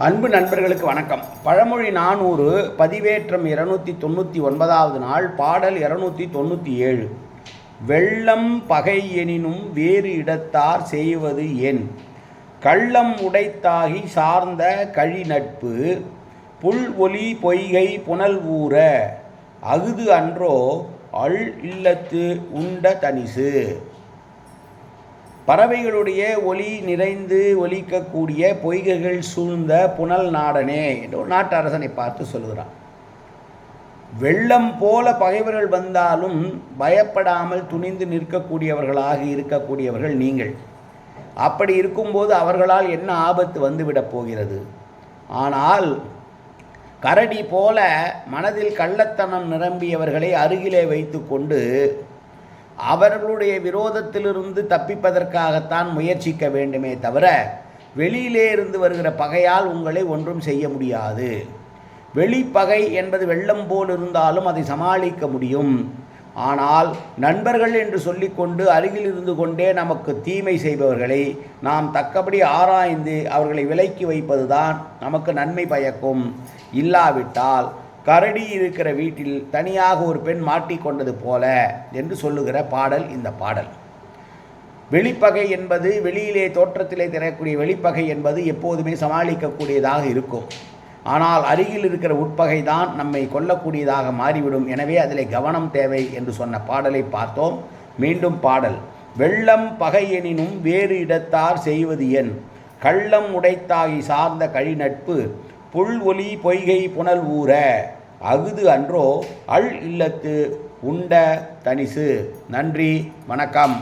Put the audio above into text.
அன்பு நண்பர்களுக்கு வணக்கம். பழமொழி 400 பதிவேற்றம் 299வது நாள், பாடல் 297. வெள்ளம் பகை எனினும் வேறு இடத்தார் செய்வது என், கள்ளம் உடைத்தாகி சார்ந்த கழி நட்பு, புல் ஒலி பொய்கை புனல் ஊர, அகுது அன்றோ அள் இல்லத்து உண்ட தனிசு. பறவைகளுடைய ஒலி நிறைந்து ஒலிக்கக்கூடிய பொய்கைகள் சூழ்ந்த புனல் நாடனே என்று நாட்டு அரசனை பார்த்து சொல்கிறான். வெள்ளம் போல பகைவர்கள் வந்தாலும் பயப்படாமல் துணிந்து நிற்கக்கூடியவர்களாக இருக்கக்கூடியவர்கள் நீங்கள். அப்படி இருக்கும்போது அவர்களால் என்ன ஆபத்து வந்துவிடப் போகிறது? ஆனால் கரடி போல மனதில் கள்ளத்தனம் நிரம்பியவர்களை அருகிலே வைத்து கொண்டு அவர்களுடைய விரோதத்திலிருந்து தப்பிப்பதற்காகத்தான் முயற்சிக்க வேண்டுமே தவிர, வெளியிலே இருந்து வருகிற பகையால் உங்களை ஒன்றும் செய்ய முடியாது. வெளிப்பகை என்பது வெள்ளம் போல் இருந்தாலும் அதை சமாளிக்க முடியும். ஆனால் நண்பர்கள் என்று சொல்லிக்கொண்டு அருகில் இருந்து கொண்டே நமக்கு தீமை செய்பவர்களை நாம் தக்கபடி ஆராய்ந்து அவர்களை விலக்கி வைப்பதுதான் நமக்கு நன்மை பயக்கும். இல்லாவிட்டால் கரடி இருக்கிற வீட்டில் தனியாக ஒரு பெண் மாட்டிக்கொண்டது போல என்று சொல்லுகிற பாடல் இந்த பாடல். வெளிப்பகை என்பது வெளியிலே தோற்றத்திலே தெரியக்கூடிய வெளிப்பகை என்பது எப்போதுமே சமாளிக்கக்கூடியதாக இருக்கும். ஆனால் அருகில் இருக்கிற உட்பகை தான் நம்மை கொல்லக்கூடியதாக மாறிவிடும். எனவே அதிலே கவனம் தேவை என்று சொன்ன பாடலை பார்த்தோம். மீண்டும் பாடல். வெள்ளம் பகை எனினும் வேறு இடத்தார் செய்வது என், கள்ளம் உடைத்தாகி சார்ந்த கழி நட்பு, புல் ஒலி பொய்கை புனல் ஊர, அகுது அன்றோ அள் இல்லத்து உண்ட தனிசு. நன்றி, வணக்கம்.